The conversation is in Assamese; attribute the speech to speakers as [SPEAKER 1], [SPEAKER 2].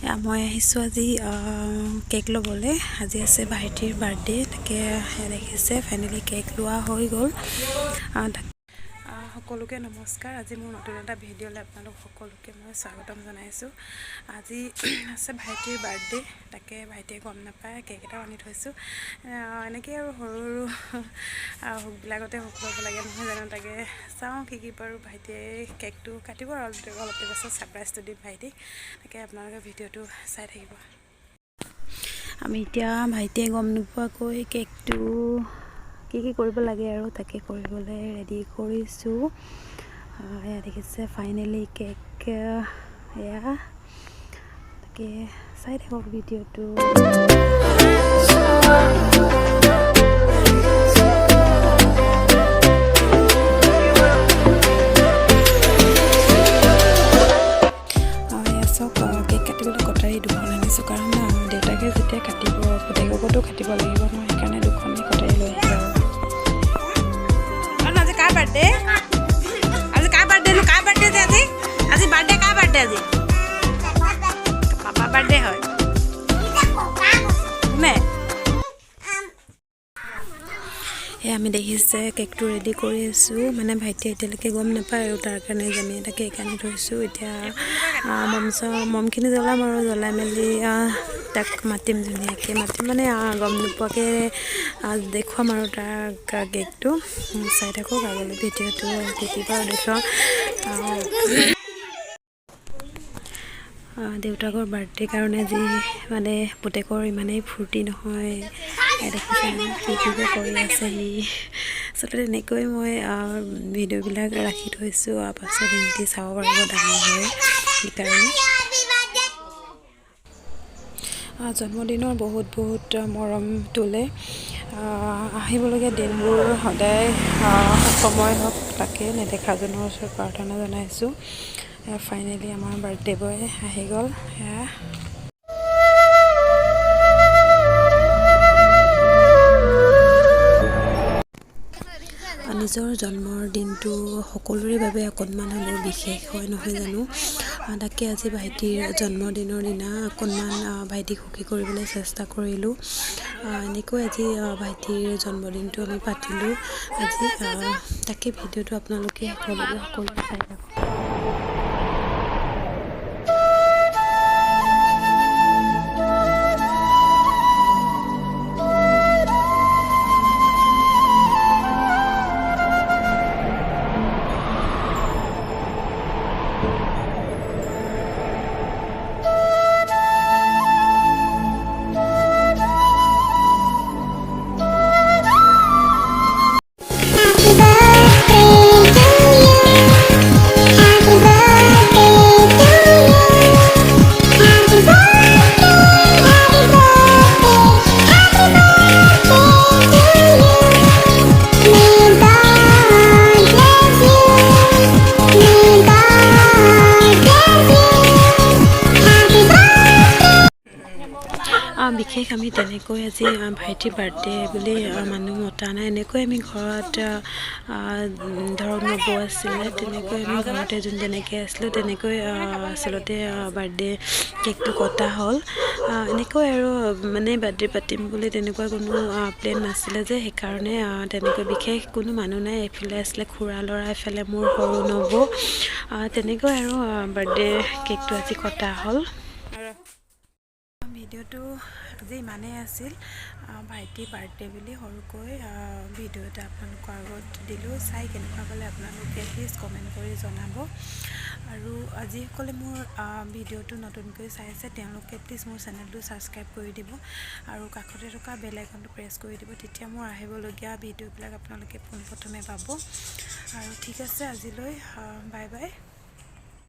[SPEAKER 1] মই আহিছোঁ আজি কেক ল'বলৈ। আজি আছে ভাইটিৰ বাৰ্থডে, তাকে দেখিছে ফাইনেলি কেক লোৱা হৈ গ'ল। সকলোকে নমস্কাৰ। আজি মোৰ নতুন এটা ভিডিঅ'লৈ আপোনালোক সকলোকে মই স্বাগতম জনাইছোঁ। আজি আছে ভাইটিৰ বাৰ্থডে, তাকে ভাইটিয়ে গম নাপায় কেক এটা আনি থৈছোঁ। এনেকৈ আৰু সৰু সৰু সুখবিলাকতে সুখ ল'ব লাগে নহয় জানো। তাকে চাওঁ কি পাৰোঁ। ভাইটিয়ে কেকটো কাটিব আৰু অলপ দেৰি পাছত ছাৰপ্ৰাইজটো দিম ভাইটিক। তাকে আপোনালোকে ভিডিঅ'টো চাই থাকিব। আমি এতিয়া ভাইটিয়ে গম নোপোৱাকৈ কেকটো কি কৰিব লাগে আৰু তাকে কৰিবলৈ ৰেডি কৰিছোঁ। এয়া দেখিছে ফাইনেলি কেক এয়া, তাকে চাই থাকক ভিডিঅ'টো। কেক কাটিবলৈ কটাৰী দুখন আনিছোঁ, কাৰণ দেউতাকে যেতিয়া কাটিব পুতেককতো কাটিব লাগিব নহয়, সেইকাৰণে দুখনেই কটাৰী লৈ আহিছোঁ। আজি কাৰ বাৰ্থডে? আজি কাৰ বাৰ্থডেনো? কাৰ বাৰ্থডে যে আজি? আজি বাৰ্থডে কাৰ বাৰ্থডে? আজি পাপাৰ বাৰ্থডে হয় নে? আমি দেখিছে কেকটো ৰেডি কৰি আছোঁ, মানে ভাইটিয়ে এতিয়ালৈকে গম নাপায় আৰু তাৰ কাৰণে আমি এটা কেক আনি থৈছোঁ। এতিয়া মমখিনি জ্বলাম আৰু জ্বলাই মেলি তাক মাতিম, ধুনীয়াকৈ মাতিম, মানে গম নোপোৱাকৈ দেখুৱাম আৰু তাৰ কেকটো। চাই থাকক আগলৈ ভিডিঅ'টো, কেতিয়াবা দেখুৱাম। দেউতাকৰ বাৰ্থডে কাৰণে যি মানে পুতেকৰ ইমানেই ফূৰ্তি নহয়, দেখিছে কি কৰি আছে সি। আচলতে তেনেকৈ মই ভিডিঅ'বিলাক ৰাখি থৈছোঁ, পাছত সিহঁতি চাব পাৰিব ডাঙৰ হয়। সেইকাৰণে জন্মদিনৰ বহুত মৰম তোলে। আহিবলগীয়া দিনবোৰ সদায় সময় হওক, তাকে নেদেখাজনৰ ওচৰত প্ৰাৰ্থনা জনাইছোঁ। ফাইনেলি আমাৰ বাৰ্থডে বয় আহি গ'ল। নিজৰ জন্মৰ দিনটো সকলোৰে বাবে অকণমান হ'লেও বিশেষ হয় নহয় জানো। তাকে আজি ভাইটিৰ জন্মদিনৰ দিনা অকণমান ভাইটিক সুখী কৰিবলৈ চেষ্টা কৰিলোঁ। এনেকৈ আজি ভাইটিৰ জন্মদিনটো আমি পাতিলোঁ আজি। তাকে ভিডিঅ'টো আপোনালোকে সকলোৱে চাই থাকক। বিশেষ আমি তেনেকৈ আজি ভাইটিৰ বাৰ্থডে বুলি মানুহ মতা নাই। এনেকৈ আমি ঘৰত ধৰক নবৌ আছিলে, তেনেকৈ আমি ঘৰতে যেনেকৈ আছিলোঁ তেনেকৈ আচলতে বাৰ্থডে কেকটো কটা হ'ল। এনেকৈ আৰু মানে বাৰ্থডে পাতিম বুলি তেনেকুৱা কোনো প্লেন নাছিলে যে, সেইকাৰণে তেনেকৈ বিশেষ কোনো মানুহ নাই। এইফালে আছিলে খুৰা ল'ৰা, এইফালে মোৰ সৰু নবৌ, তেনেকৈ আৰু বাৰ্থডে কেকটো আজি কটা হ'ল। ভিডিঅ'টো আজি ইমানেই আছিল। ভাইটিৰ বাৰ্থডে বুলি সৰুকৈ ভিডিঅ' এটা আপোনালোকৰ আগত দিলোঁ। চাই কেনেকুৱা পালে আপোনালোকে প্লিজ কমেণ্ট কৰি জনাব। আৰু যিসকলে মোৰ ভিডিঅ'টো নতুনকৈ চাই আছে তেওঁলোকে প্লিজ মোৰ চেনেলটো ছাবস্ক্ৰাইব কৰি দিব আৰু কাষতে থকা বেল আইকনটো প্ৰেছ কৰি দিব। তেতিয়া মোৰ আহিবলগীয়া ভিডিঅ'বিলাক আপোনালোকে পোনপ্ৰথমে পাব। আৰু ঠিক আছে, আজিলৈ বাই বাই।